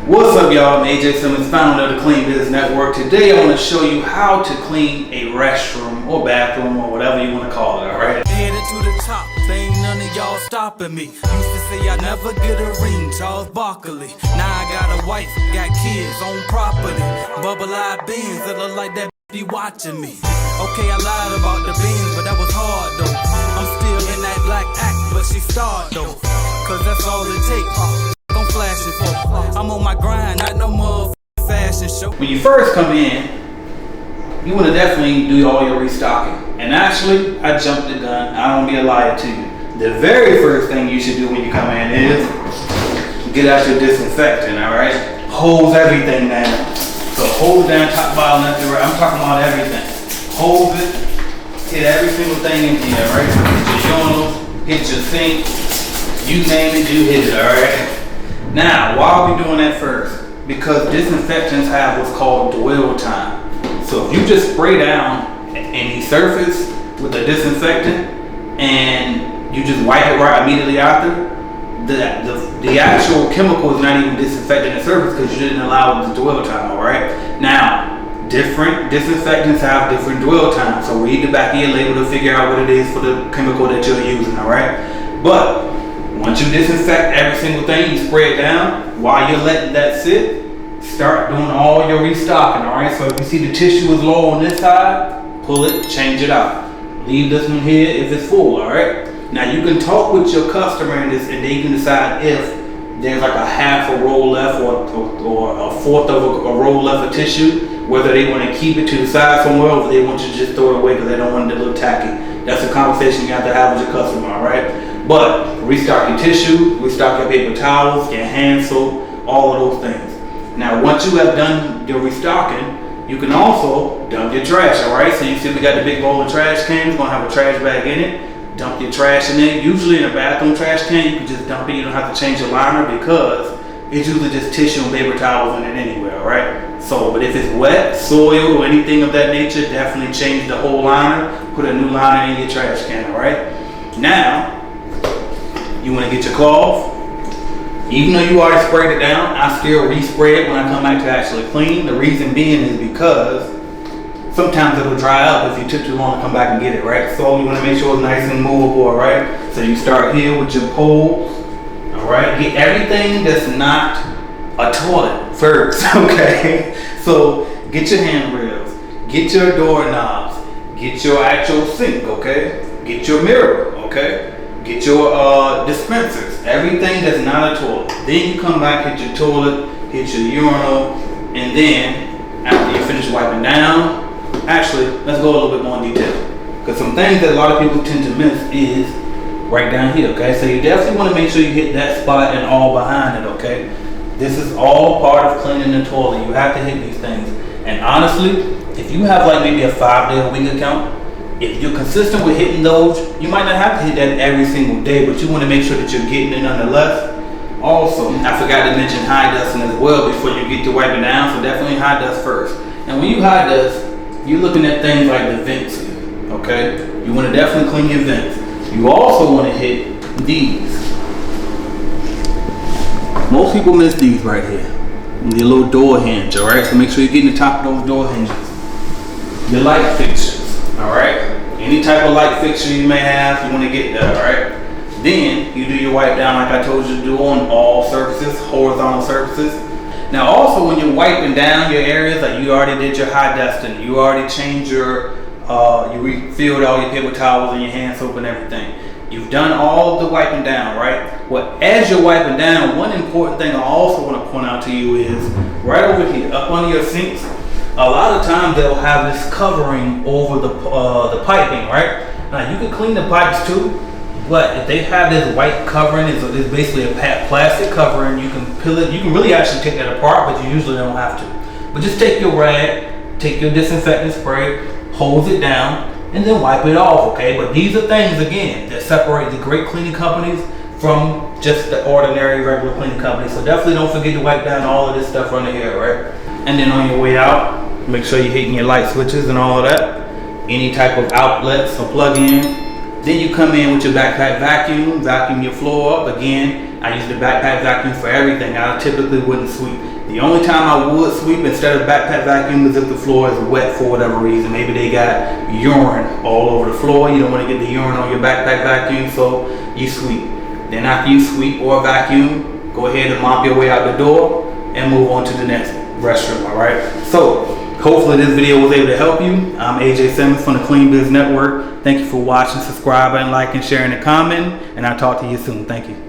What's up, y'all? I'm AJ Simmons, founder of the Clean Business Network. Today I want to show you how to clean a restroom or bathroom or whatever you want to call it, alright? Headed to the top, there ain't none of y'all stopping me. Used to say I never get a ring, Charles Barkley. Now I got a wife, got kids, own property. Bubble-eyed beans that look like that be watching me. Okay, I lied about the beans, but that was hard though. I'm still in that black act, but she starred though. Cause that's all it takes. I'm flashing for. I'm on my grind, not no more fashion show. When you first come in, you want to definitely do all your restocking. And actually, I jumped the gun. I don't be a liar to you. The very first thing you should do when you come in is get out your disinfectant, alright? Hose everything down. So hose down, top, bottom, left, and right. I'm talking about everything. Hose it, hit every single thing in here, right? Hit your urinals, hit your sink, you name it, you hit it, alright? Now, why are we doing that first? Because disinfectants have what's called dwell time. So if you just spray down any surface with a disinfectant and you just wipe it right immediately after, the actual chemical is not even disinfecting the surface because you didn't allow the dwell time, alright? Now, different disinfectants have different dwell times. So read the back of your label to figure out what it is for the chemical that you're using, alright? But once you disinfect every single thing, you spray it down. While you're letting that sit, start doing all your restocking, alright? So if you see the tissue is low on this side, pull it, change it out. Leave this one here if it's full, alright? Now you can talk with your customer in this and they can decide if there's like a half a roll left or a fourth of a roll left of tissue, whether they want to keep it to the side somewhere or they want you to just throw it away because they don't want it to look tacky. That's a conversation you have to have with your customer, alright? But restock your tissue, restock your paper towels, your hand soap, all of those things. Now, once you have done your restocking, you can also dump your trash, all right? So you see we got the big bowl of trash cans, it's gonna have a trash bag in it. Dump your trash in it. Usually in a bathroom trash can, you can just dump it. You don't have to change your liner because it's usually just tissue and paper towels in it anyway, all right? So, but if it's wet, soiled, or anything of that nature, definitely change the whole liner. Put a new liner in your trash can, all right? Now, you want to get your cloth. Even though you already sprayed it down, I still respray it when I come back to actually clean. The reason being is because sometimes it'll dry up if you took too long to come back and get it, right? So you want to make sure it's nice and movable, right? So you start here with your poles, all right? Get everything that's not a toilet first, okay? So get your handrails, get your doorknobs, get your actual sink, okay? Get your mirror, okay? Get your dispensers, everything that's not a toilet. Then you come back, hit your toilet, hit your urinal, and then after you finish wiping down, actually, let's go a little bit more in detail. Because some things that a lot of people tend to miss is right down here, okay? So you definitely want to make sure you hit that spot and all behind it, okay? This is all part of cleaning the toilet. You have to hit these things. And honestly, if you have like maybe a 5-day-a-week account, if you're consistent with hitting those, you might not have to hit that every single day, but you want to make sure that you're getting it nonetheless. Also, I forgot to mention high dusting as well before you get to wiping down, so definitely high dust first. And when you high dust, you're looking at things like the vents, okay? You want to definitely clean your vents. You also want to hit these. Most people miss these right here. Your little door hinge, all right? So make sure you're getting the top of those door hinges. Your light fixtures. All right, any type of light fixture you may have, you want to get that, all right? Then you do your wipe down like I told you to do on all surfaces, horizontal surfaces. Now also when you're wiping down your areas, like you already did your high dusting, you already changed your, you refilled all your paper towels and your hand soap and everything. You've done all of the wiping down, right? Well, as you're wiping down, one important thing I also want to point out to you is right over here, up under your sinks, a lot of times they'll have this covering over the piping, right? Now you can clean the pipes too, but if they have this white covering, it's basically a plastic covering. You can peel it. You can really actually take that apart, but you usually don't have to. But just take your rag, take your disinfectant spray, hose it down, and then wipe it off, okay? But these are things, again, that separate the great cleaning companies from just the ordinary regular cleaning companies. So definitely don't forget to wipe down all of this stuff under here, right? And then on your way out, make sure you're hitting your light switches and all of that. Any type of outlets or plug-ins. Then you come in with your backpack vacuum your floor up. Again, I use the backpack vacuum for everything. I typically wouldn't sweep. The only time I would sweep instead of backpack vacuum is if the floor is wet for whatever reason. Maybe they got urine all over the floor. You don't want to get the urine on your backpack vacuum, so you sweep. Then after you sweep or vacuum, go ahead and mop your way out the door and move on to the next restroom, all right? So hopefully this video was able to help you. I'm AJ Simmons from the Clean Biz Network. Thank you for watching, subscribing, liking, sharing, and commenting, and I'll talk to you soon. Thank you.